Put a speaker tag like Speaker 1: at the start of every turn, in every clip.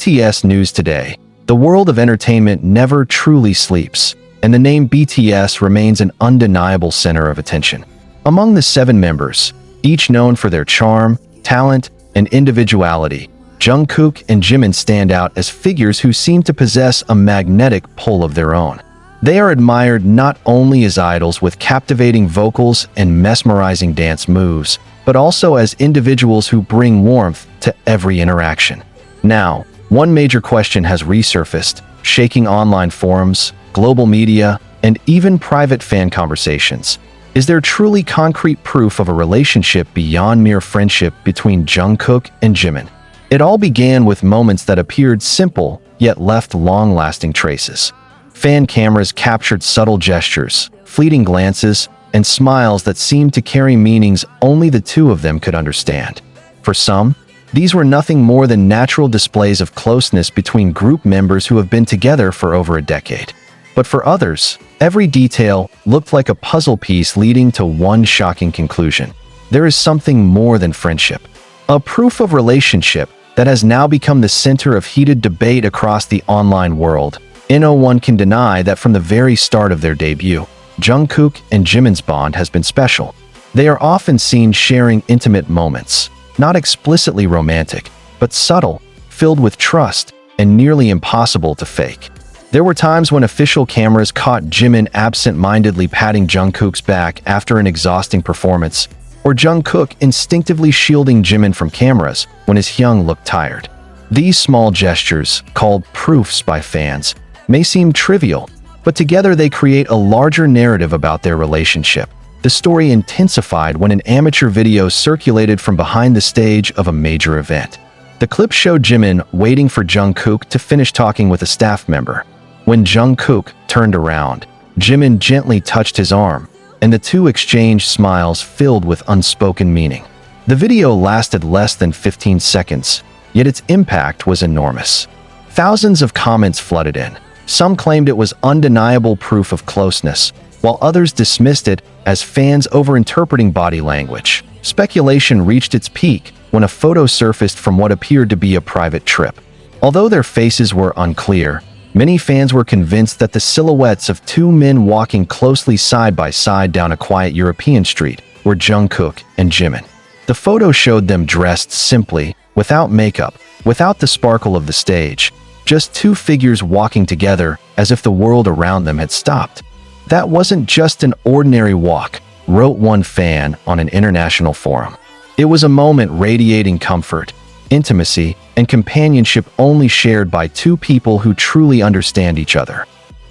Speaker 1: BTS news today. The world of entertainment never truly sleeps, and the name BTS remains an undeniable center of attention. Among the 7 members, each known for their charm, talent, and individuality, Jungkook and Jimin stand out as figures who seem to possess a magnetic pull of their own. They are admired not only as idols with captivating vocals and mesmerizing dance moves, but also as individuals who bring warmth to every interaction. Now, one major question has resurfaced, shaking online forums, global media, and even private fan conversations. Is there truly concrete proof of a relationship beyond mere friendship between Jungkook and Jimin? It all began with moments that appeared simple, yet left long-lasting traces. Fan cameras captured subtle gestures, fleeting glances, and smiles that seemed to carry meanings only the two of them could understand. For some, these were nothing more than natural displays of closeness between group members who have been together for over a decade. But for others, every detail looked like a puzzle piece leading to one shocking conclusion. There is something more than friendship. A proof of relationship that has now become the center of heated debate across the online world. No one can deny that from the very start of their debut, Jungkook and Jimin's bond has been special. They are often seen sharing intimate moments, not explicitly romantic, but subtle, filled with trust, and nearly impossible to fake. There were times when official cameras caught Jimin absent-mindedly patting Jungkook's back after an exhausting performance, or Jungkook instinctively shielding Jimin from cameras when his hyung looked tired. These small gestures, called proofs by fans, may seem trivial, but together they create a larger narrative about their relationship. The story intensified when an amateur video circulated from behind the stage of a major event. The clip showed Jimin waiting for Jungkook to finish talking with a staff member. When Jungkook turned around, Jimin gently touched his arm, and the two exchanged smiles filled with unspoken meaning. The video lasted less than 15 seconds, yet its impact was enormous. Thousands of comments flooded in. Some claimed it was undeniable proof of closeness, while others dismissed it as fans overinterpreting body language. Speculation reached its peak when a photo surfaced from what appeared to be a private trip. Although their faces were unclear, many fans were convinced that the silhouettes of 2 men walking closely side by side down a quiet European street were Jungkook and Jimin. The photo showed them dressed simply, without makeup, without the sparkle of the stage, just 2 figures walking together as if the world around them had stopped. That wasn't just an ordinary walk, wrote one fan on an international forum. It was a moment radiating comfort, intimacy, and companionship only shared by 2 people who truly understand each other.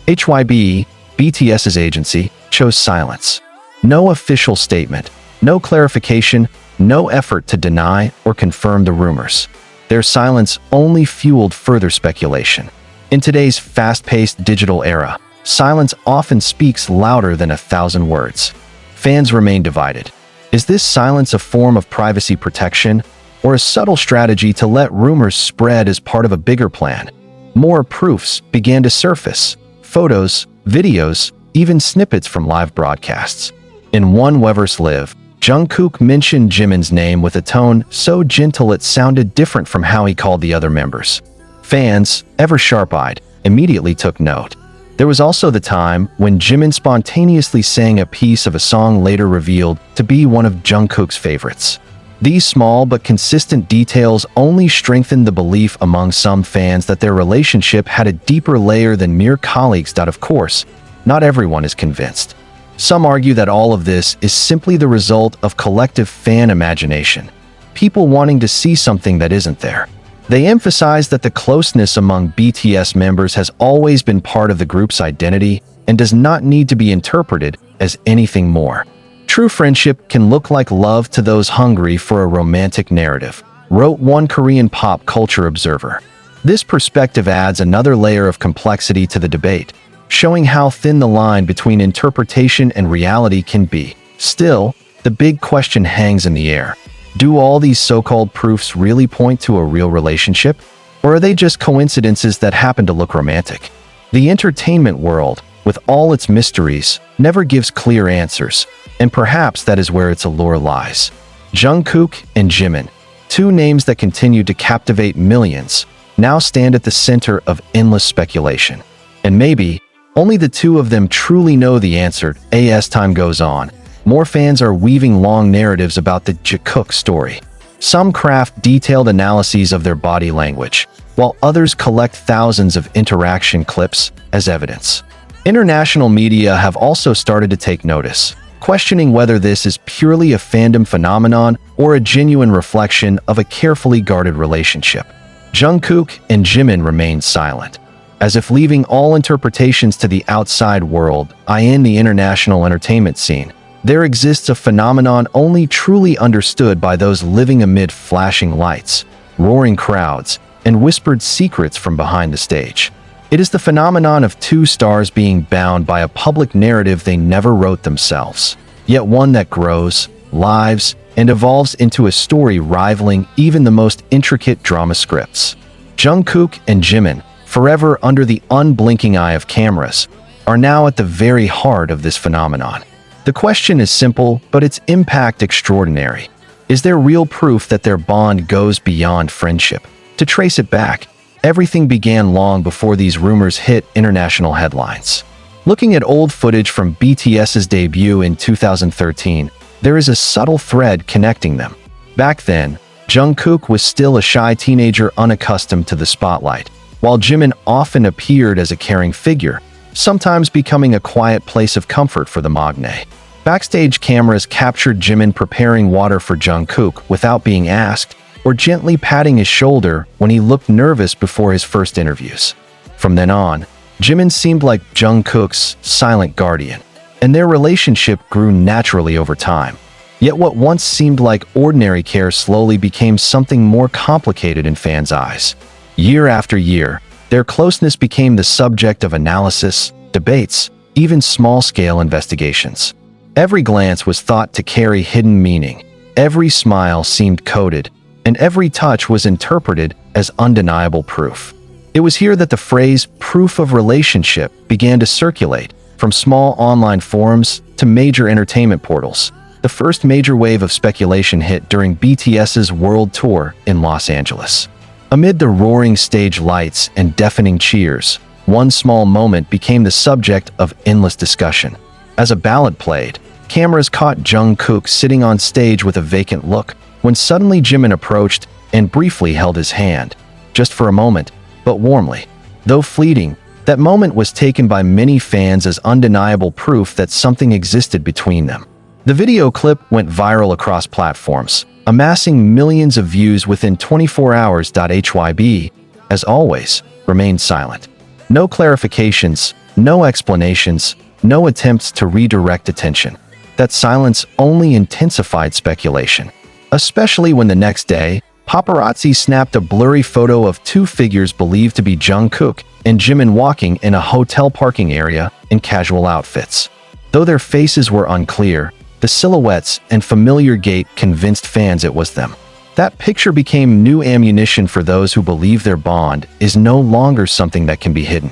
Speaker 1: HYBE, BTS's agency, chose silence. No official statement, no clarification, no effort to deny or confirm the rumors. Their silence only fueled further speculation. In today's fast-paced digital era, silence often speaks louder than 1,000 words. Fans remain divided. Is this silence a form of privacy protection, or a subtle strategy to let rumors spread as part of a bigger plan? More proofs began to surface. Photos, videos, even snippets from live broadcasts. In one Weverse Live, Jungkook mentioned Jimin's name with a tone so gentle it sounded different from how he called the other members. Fans, ever sharp-eyed, immediately took note. There was also the time when Jimin spontaneously sang a piece of a song later revealed to be one of Jungkook's favorites. These small but consistent details only strengthened the belief among some fans that their relationship had a deeper layer than mere colleagues. Of course, not everyone is convinced. Some argue that all of this is simply the result of collective fan imagination, people wanting to see something that isn't there. They emphasize that the closeness among BTS members has always been part of the group's identity and does not need to be interpreted as anything more. True friendship can look like love to those hungry for a romantic narrative, wrote one Korean pop culture observer. This perspective adds another layer of complexity to the debate, showing how thin the line between interpretation and reality can be. Still, the big question hangs in the air. Do all these so-called proofs really point to a real relationship? Or are they just coincidences that happen to look romantic? The entertainment world, with all its mysteries, never gives clear answers, and perhaps that is where its allure lies. Jungkook and Jimin, 2 names that continue to captivate millions, now stand at the center of endless speculation. And maybe, only the two of them truly know the answer. As time goes on, more fans are weaving long narratives about the Jungkook story. Some craft detailed analyses of their body language, while others collect thousands of interaction clips as evidence. International media have also started to take notice, questioning whether this is purely a fandom phenomenon or a genuine reflection of a carefully guarded relationship. Jungkook and Jimin remain silent, as if leaving all interpretations to the outside world. In the international entertainment scene, there exists a phenomenon only truly understood by those living amid flashing lights, roaring crowds, and whispered secrets from behind the stage. It is the phenomenon of two stars being bound by a public narrative they never wrote themselves, yet one that grows, lives, and evolves into a story rivaling even the most intricate drama scripts. Jungkook and Jimin, forever under the unblinking eye of cameras, are now at the very heart of this phenomenon. The question is simple, but its impact extraordinary. Is there real proof that their bond goes beyond friendship? To trace it back, everything began long before these rumors hit international headlines. Looking at old footage from BTS's debut in 2013, there is a subtle thread connecting them. Back then, Jungkook was still a shy teenager unaccustomed to the spotlight, while Jimin often appeared as a caring figure, sometimes becoming a quiet place of comfort for the magne. Backstage cameras captured Jimin preparing water for Jungkook without being asked, or gently patting his shoulder when he looked nervous before his first interviews. From then on, Jimin seemed like Jungkook's silent guardian, and their relationship grew naturally over time. Yet what once seemed like ordinary care slowly became something more complicated in fans' eyes. Year after year, their closeness became the subject of analysis, debates, even small-scale investigations. Every glance was thought to carry hidden meaning, every smile seemed coded, and every touch was interpreted as undeniable proof. It was here that the phrase "proof of relationship" began to circulate, from small online forums to major entertainment portals. The first major wave of speculation hit during BTS's world tour in Los Angeles. Amid the roaring stage lights and deafening cheers, one small moment became the subject of endless discussion. As a ballad played, cameras caught Jungkook sitting on stage with a vacant look, when suddenly Jimin approached and briefly held his hand, just for a moment, but warmly. Though fleeting, that moment was taken by many fans as undeniable proof that something existed between them. The video clip went viral across platforms, amassing millions of views within 24 hours. HYB, as always, remained silent. No clarifications, no explanations, no attempts to redirect attention. That silence only intensified speculation, especially when the next day, paparazzi snapped a blurry photo of two figures believed to be Jungkook and Jimin walking in a hotel parking area in casual outfits. Though their faces were unclear, the silhouettes and familiar gait convinced fans it was them. That picture became new ammunition for those who believe their bond is no longer something that can be hidden.